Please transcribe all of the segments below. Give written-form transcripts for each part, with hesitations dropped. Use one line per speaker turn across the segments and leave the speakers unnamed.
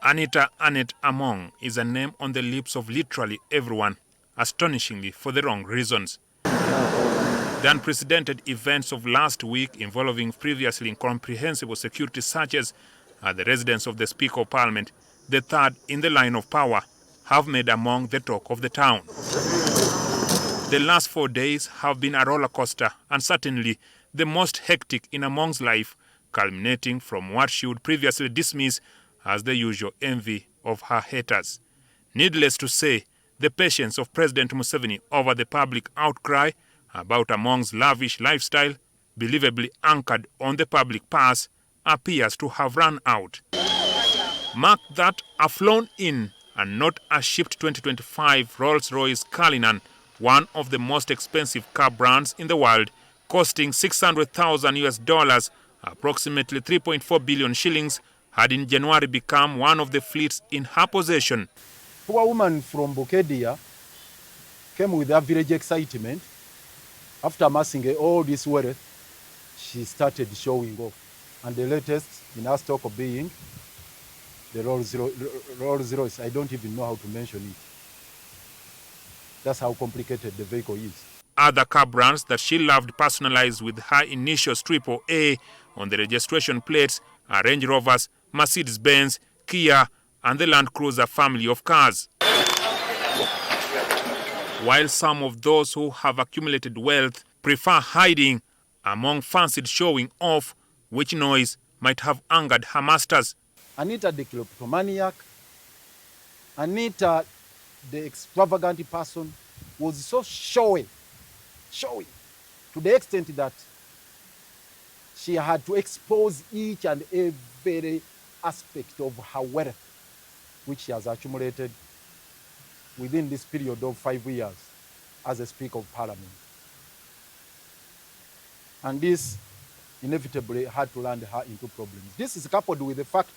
Anita Annet Among is a name on the lips of literally everyone, astonishingly for the wrong reasons. The unprecedented events of last week involving previously incomprehensible security searches at the residence of the Speaker of Parliament, the third in the line of power, have made Among the talk of the town. The last 4 days have been a roller coaster and certainly the most hectic in Among's life, culminating from what she would previously dismiss as the usual envy of her haters. Needless to say, the patience of President Museveni over the public outcry about Among's lavish lifestyle, believably anchored on the public purse, appears to have run out. Mark that a flown-in and not a shipped 2025 Rolls-Royce Cullinan, one of the most expensive car brands in the world, costing $600,000, approximately 3.4 billion shillings, had in January become one of the fleets in her possession.
Poor woman from Bukedia came with a village excitement. After amassing all this wealth, she started showing off. And the latest in her stock of being the Rolls Royce. I don't even know how to mention it. That's how complicated the vehicle is.
Other car brands that she loved personalized with her initials AAA on the registration plates are Range Rovers, Mercedes-Benz, Kia, and the Land Cruiser family of cars. While some of those who have accumulated wealth prefer hiding, Among fancied showing off, which noise might have angered her masters.
Anita the kleptomaniac, Anita the extravagant person, was so showy, to the extent that she had to expose each and every aspect of her wealth, which she has accumulated within this period of 5 years as a Speaker of Parliament. And this inevitably had to land her into problems. This is coupled with the fact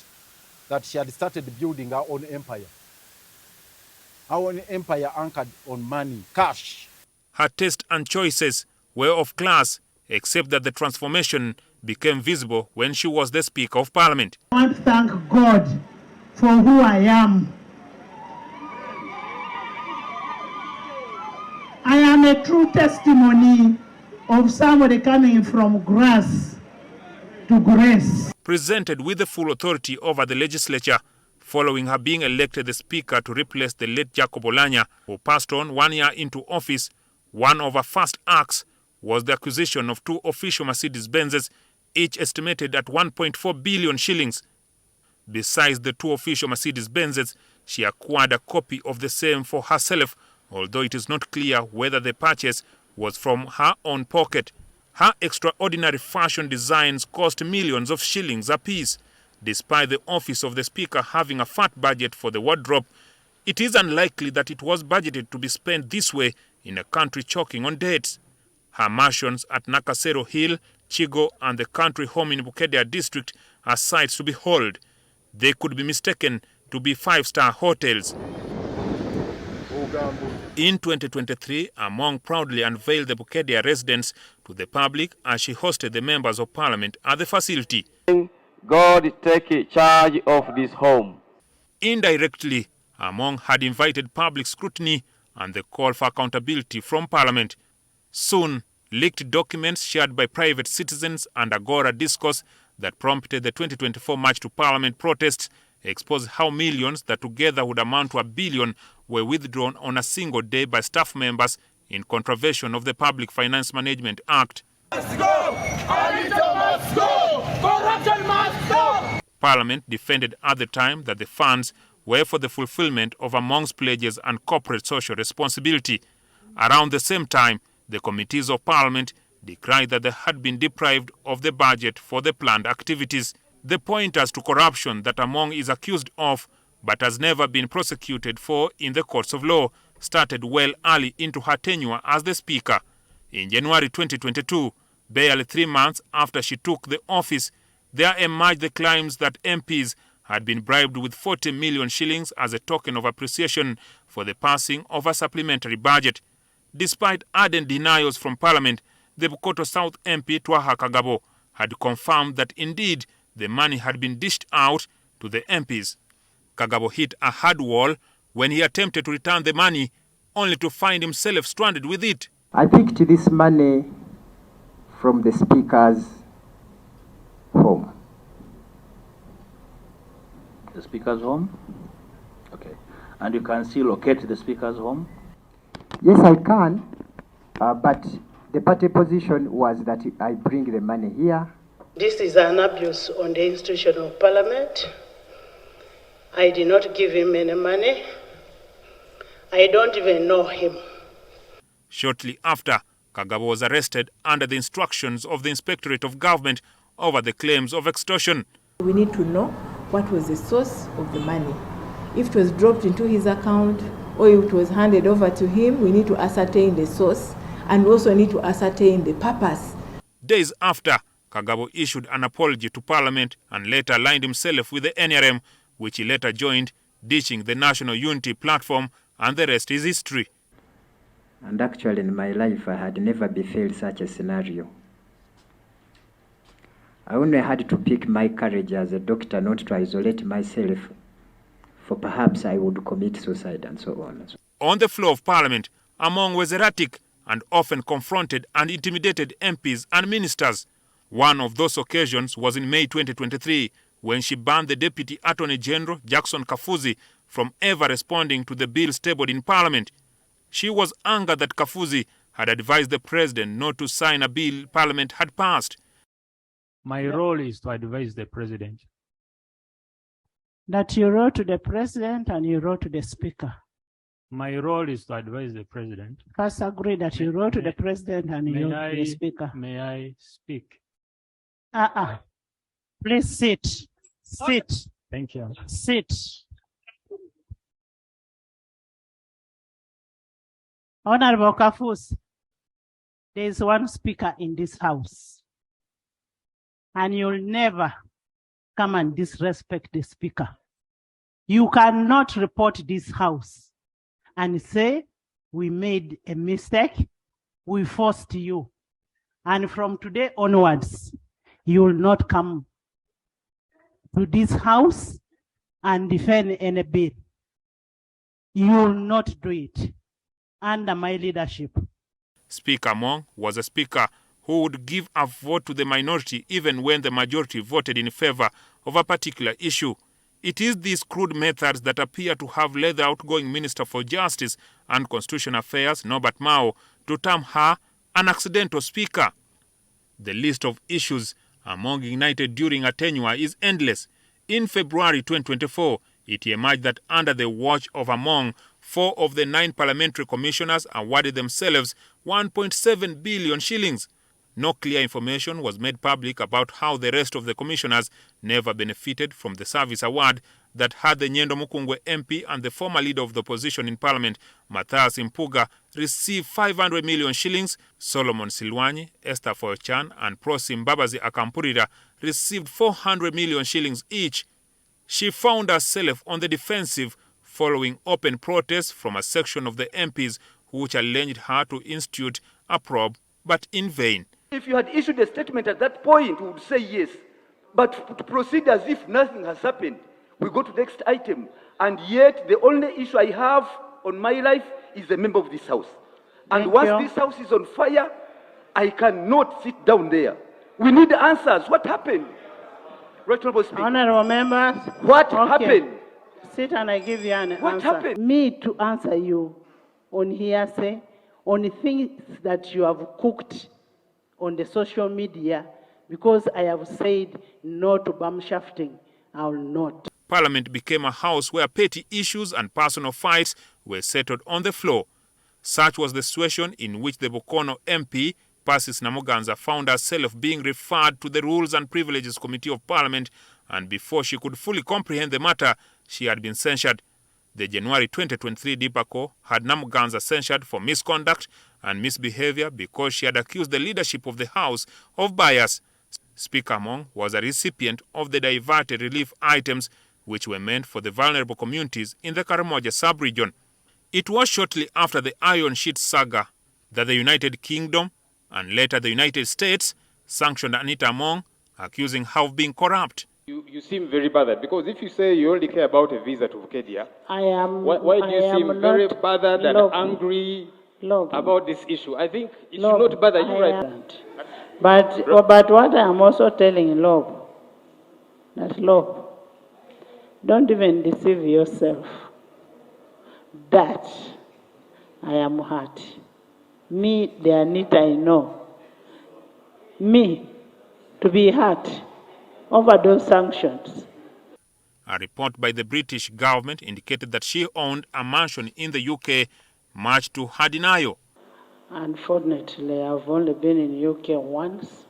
that she had started building her own empire. Her own empire anchored on money, cash.
Her taste and choices were of class, except that the transformation became visible when she was the Speaker of Parliament.
I want to thank God for who I am. I am a true testimony of somebody coming from grass to grace.
Presented with the full authority over the legislature, following her being elected the Speaker to replace the late Jacob Oulanyah, who passed on 1 year into office, one of her first acts was the acquisition of 2 official Mercedes-Benzes, each estimated at 1.4 billion shillings. Besides the 2 official Mercedes-Benzes, she acquired a copy of the same for herself, although it is not clear whether the purchase was from her own pocket. Her extraordinary fashion designs cost millions of shillings apiece. Despite the office of the Speaker having a fat budget for the wardrobe, it is unlikely that it was budgeted to be spent this way in a country choking on debts. Her mansions at Nakasero Hill, Chigo, and the country home in Bukedia district are sights to behold. They could be mistaken to be 5-star hotels. In 2023, Among proudly unveiled the Bukedia residence to the public as she hosted the members of Parliament at the facility.
God take charge of this home.
Indirectly, Among had invited public scrutiny and the call for accountability from Parliament. Soon, leaked documents shared by private citizens and Agora discourse that prompted the 2024 March to Parliament protests exposed how millions that together would amount to $1 billion were withdrawn on a single day by staff members in contravention of the Public Finance Management Act.
Must go! Anita must go! Corruption must go!
Parliament defended at the time that the funds were for the fulfillment of Among's pledges and corporate social responsibility. Around the same time, the committees of Parliament decried that they had been deprived of the budget for the planned activities. The pointers to corruption that Among is accused of but has never been prosecuted for in the courts of law started well early into her tenure as the Speaker. In January 2022, barely 3 months after she took the office, there emerged the claims that MPs had been bribed with 40 million shillings as a token of appreciation for the passing of a supplementary budget. Despite ardent denials from Parliament, the Bukoto South MP Twaha Kagabo had confirmed that indeed the money had been dished out to the MPs. Kagabo hit a hard wall when he attempted to return the money, only to find himself stranded with it.
I picked this money from the Speaker's home.
The Speaker's home? Okay. And you can still locate the Speaker's home?
Yes, I can, but the party position was that I bring the money here.
This is an abuse on the institution of Parliament. I did not give him any money. I don't even know him.
Shortly after, Kagabo was arrested under the instructions of the Inspectorate of Government over the claims of extortion.
We need to know what was the source of the money. If it was dropped into his account or if it was handed over to him, we need to ascertain the source and we also need to ascertain the purpose.
Days after, Kagabo issued an apology to Parliament and later aligned himself with the NRM, which he later joined, ditching the National Unity Platform, and the rest is history.
And actually in my life I had never befell such a scenario. I only had to pick my courage as a doctor not to isolate myself, for perhaps I would commit suicide and so on.
On the floor of Parliament, Among was erratic and often confronted and intimidated MPs and ministers. One of those occasions was in May 2023, when she banned the Deputy Attorney General, Jackson Kafuzi, from ever responding to the bills tabled in Parliament. She was angered that Kafuzi had advised the President not to sign a bill Parliament had passed.
My role is to advise the President.
That you wrote to the President and you wrote to the Speaker.
My role is to advise the President.
First agree that you wrote to the President and you wrote to the Speaker.
May I speak?
Please sit. Sit.
Thank you.
Sit. Honorable Kafus, there is one Speaker in this House, and you'll never come and disrespect the Speaker. You cannot report this House and say, we made a mistake, we forced you, and from today onwards, you will not come to this House and defend any bill. You will not do it under my leadership.
Speaker Among was a speaker who would give a vote to the minority even when the majority voted in favor of a particular issue. It is these crude methods that appear to have led the outgoing Minister for Justice and Constitutional Affairs, Norbert Mao, to term her an accidental speaker. The list of issues Among ignited during her tenure is endless. In February 2024, it emerged that under the watch of Among, 4 of the 9 parliamentary commissioners awarded themselves 1.7 billion shillings. No clear information was made public about how the rest of the commissioners never benefited from the service award that had the Nyendo Mukungwe MP and the former leader of the opposition in Parliament, Mathias Impuga, receive 500 million shillings. Solomon Silwanyi, Esther Foyochan, and Prosim Babazi Akampurira received 400 million shillings each. She found herself on the defensive following open protests from a section of the MPs who challenged her to institute a probe, but in vain.
If you had issued a statement at that point, we would say yes. But to proceed as if nothing has happened, we go to the next item. And yet, the only issue I have on my life is a member of this House. And once this House is on fire, I cannot sit down there. We need answers. What happened? Right, Honorable Speaker.
Honorable members.
What happened?
Sit and I give you an answer.
What happened?
Me to answer you on hearsay, on things that you have cooked on the social media, because I have said no to bum shafting, I will not.
Parliament became a house where petty issues and personal fights were settled on the floor. Such was the situation in which the Bokono MP, Persis Namuganza, found herself being referred to the Rules and Privileges Committee of Parliament, and before she could fully comprehend the matter, she had been censured. The January 2023 debacle had Namuganza censured for misconduct and misbehavior because she had accused the leadership of the House of bias. Speaker Among was a recipient of the diverted relief items which were meant for the vulnerable communities in the Karamoja sub-region. It was shortly after the Iron Sheet saga that the United Kingdom and later the United States sanctioned Anita Among, accusing her of being corrupt.
You seem very bothered, because if you say you only care about a visa to Bukedia, why do you seem very bothered and angry about this issue? I think it should not bother you right.
But what I am also telling Lob, that Lob, don't even deceive yourself that I am hurt. Me, the Anita I know, me to be hurt over those sanctions.
A report by the British government indicated that she owned a mansion in the UK, much to her denial.
Unfortunately, I've only been in UK once.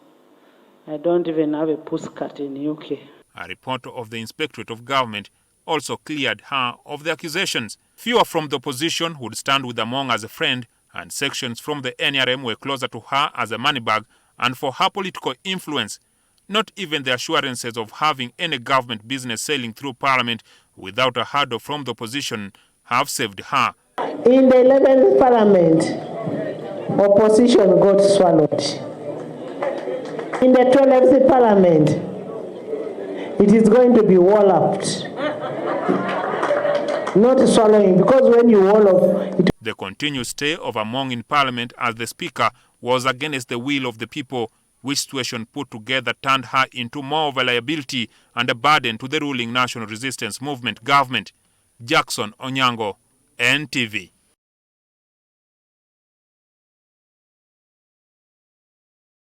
I don't even have a postcard in UK.
A report of the Inspectorate of Government also cleared her of the accusations. Fewer from the opposition would stand with Among as a friend, and sections from the NRM were closer to her as a moneybag and for her political influence. Not even the assurances of having any government business sailing through Parliament without a hurdle from the opposition have saved her.
In the 11th Parliament, opposition got swallowed. In the 12th Parliament, it is going to be walloped. Not swallowing, because when you wallop, it...
The continued stay of Among in Parliament as the Speaker was against the will of the people, which situation put together turned her into more of a liability and a burden to the ruling National Resistance Movement government. Jackson Onyango, NTV.